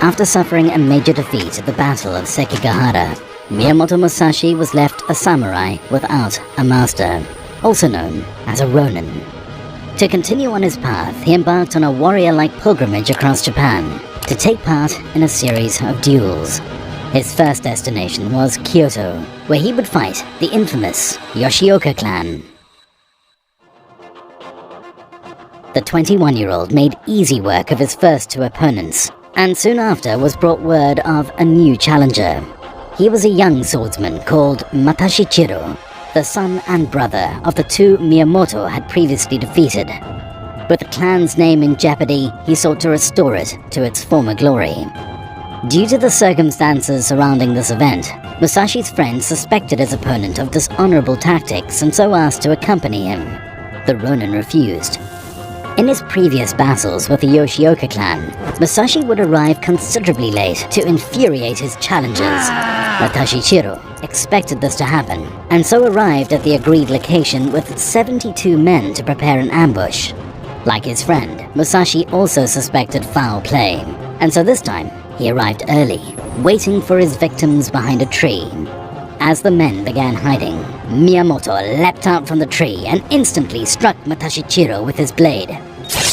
After suffering a major defeat at the Battle of Sekigahara, Miyamoto Musashi was left a samurai without a master, also known as a ronin. To continue on his path, he embarked on a warrior-like pilgrimage across Japan to take part in a series of duels. His first destination was Kyoto, where he would fight the infamous Yoshioka clan. The 21-year-old made easy work of his first two opponents, and soon after was brought word of a new challenger. He was a young swordsman called Matashijiro, the son and brother of the two Miyamoto had previously defeated. With the clan's name in jeopardy, he sought to restore it to its former glory. Due to the circumstances surrounding this event, Musashi's friends suspected his opponent of dishonorable tactics and so asked to accompany him. The ronin refused. In his previous battles with the Yoshioka clan, Musashi would arrive considerably late to infuriate his challengers. Matashijiro expected this to happen, and so arrived at the agreed location with 72 men to prepare an ambush. Like his friend, Musashi also suspected foul play, and so this time he arrived early, waiting for his victims behind a tree. As the men began hiding, Miyamoto leapt out from the tree and instantly struck Matashijiro with his blade.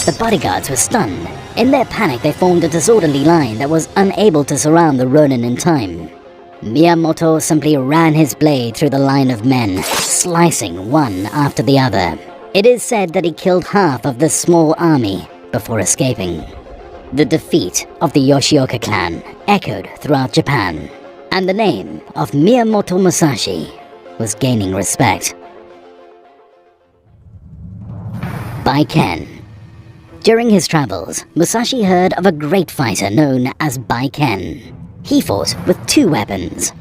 The bodyguards were stunned. In their panic, they formed a disorderly line that was unable to surround the ronin in time. Miyamoto simply ran his blade through the line of men, slicing one after the other. It is said that he killed half of this small army before escaping. The defeat of the Yoshioka clan echoed throughout Japan, and the name of Miyamoto Musashi was gaining respect. Baiken. During his travels, Musashi heard of a great fighter known as Baiken. He fought with two weapons.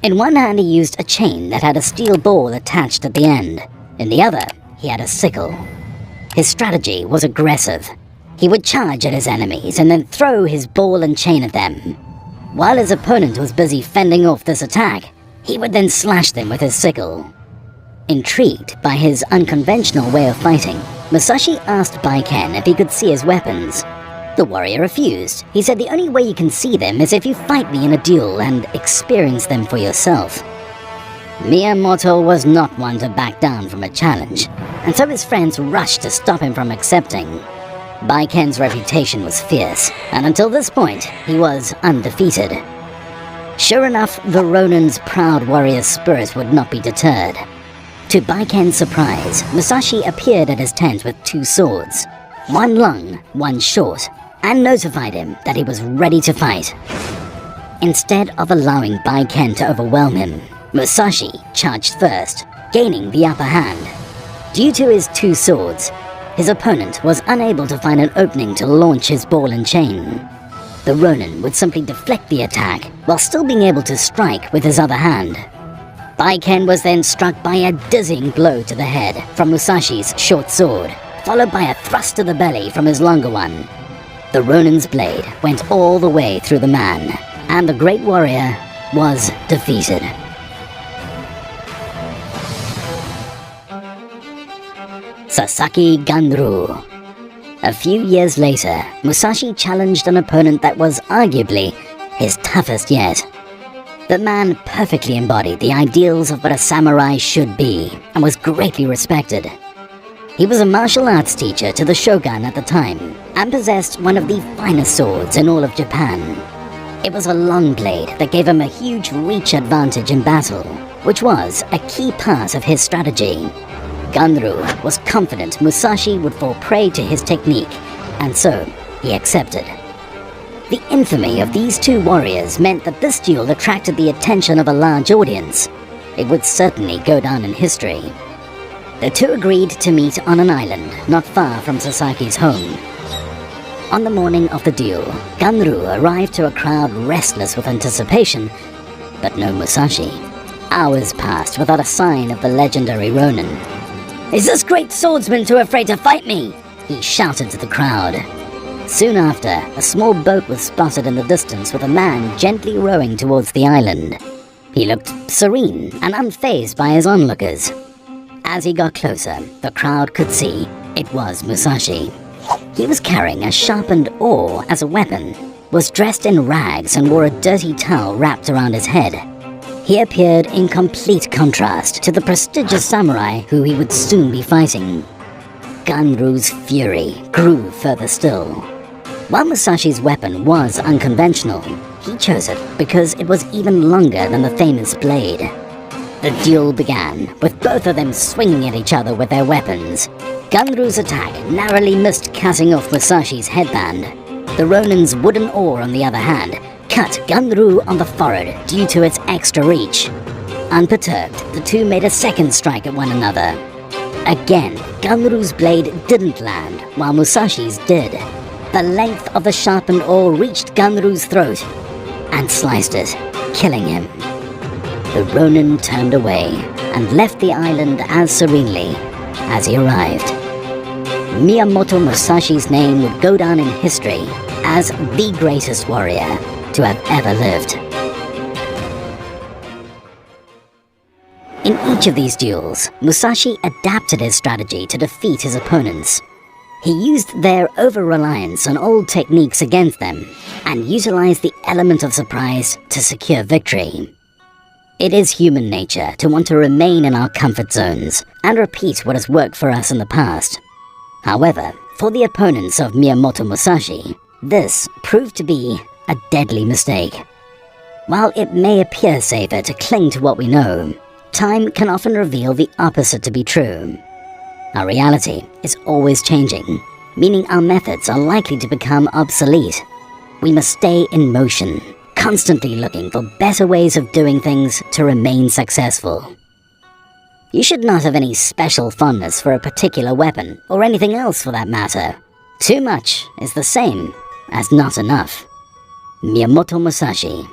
In one hand he used a chain that had a steel ball attached at the end. In the other, he had a sickle. His strategy was aggressive. He would charge at his enemies and then throw his ball and chain at them. While his opponent was busy fending off this attack, he would then slash them with his sickle. Intrigued by his unconventional way of fighting, Musashi asked Baiken if he could see his weapons. The warrior refused. He said the only way you can see them is if you fight me in a duel and experience them for yourself. Miyamoto was not one to back down from a challenge, and so his friends rushed to stop him from accepting. Baiken's reputation was fierce, and until this point, he was undefeated. Sure enough, the ronin's proud warrior spirit would not be deterred. To Baiken's surprise, Musashi appeared at his tent with two swords, one long, one short, and notified him that he was ready to fight. Instead of allowing Baiken to overwhelm him, Musashi charged first, gaining the upper hand. Due to his two swords, his opponent was unable to find an opening to launch his ball and chain. The ronin would simply deflect the attack while still being able to strike with his other hand. Baiken was then struck by a dizzying blow to the head from Musashi's short sword, followed by a thrust to the belly from his longer one. The ronin's blade went all the way through the man, and the great warrior was defeated. Sasaki Ganryu. A few years later, Musashi challenged an opponent that was arguably his toughest yet. The man perfectly embodied the ideals of what a samurai should be, and was greatly respected. He was a martial arts teacher to the shogun at the time, and possessed one of the finest swords in all of Japan. It was a long blade that gave him a huge reach advantage in battle, which was a key part of his strategy. Ganryu was confident Musashi would fall prey to his technique, and so he accepted. The infamy of these two warriors meant that this duel attracted the attention of a large audience. It would certainly go down in history. The two agreed to meet on an island not far from Sasaki's home. On the morning of the duel, Ganryu arrived to a crowd restless with anticipation, but no Musashi. Hours passed without a sign of the legendary ronin. "Is this great swordsman too afraid to fight me?" he shouted to the crowd. Soon after, a small boat was spotted in the distance with a man gently rowing towards the island. He looked serene and unfazed by his onlookers. As he got closer, the crowd could see it was Musashi. He was carrying a sharpened oar as a weapon. was dressed in rags and wore a dirty towel wrapped around his head. He appeared in complete contrast to the prestigious samurai who he would soon be fighting. Ganryu's fury grew further still. While Musashi's weapon was unconventional, he chose it because it was even longer than the famous blade. The duel began, with both of them swinging at each other with their weapons. Ganryu's attack narrowly missed cutting off Musashi's headband. The Ronin's wooden oar, on the other hand, cut Ganryu on the forehead due to its extra reach. Unperturbed, the two made a second strike at one another. Again, Ganryu's blade didn't land, while Musashi's did. The length of the sharpened oar reached Ganryu's throat and sliced it, killing him. The Ronin turned away and left the island as serenely as he arrived. Miyamoto Musashi's name would go down in history as the greatest warrior to have ever lived. In each of these duels, Musashi adapted his strategy to defeat his opponents. He used their over-reliance on old techniques against them and utilized the element of surprise to secure victory. It is human nature to want to remain in our comfort zones and repeat what has worked for us in the past. However, for the opponents of Miyamoto Musashi, this proved to be a deadly mistake. While it may appear safer to cling to what we know, time can often reveal the opposite to be true. Our reality is always changing, meaning our methods are likely to become obsolete. We must stay in motion, constantly looking for better ways of doing things to remain successful. You should not have any special fondness for a particular weapon, or anything else for that matter. Too much is the same as not enough. Miyamoto Musashi.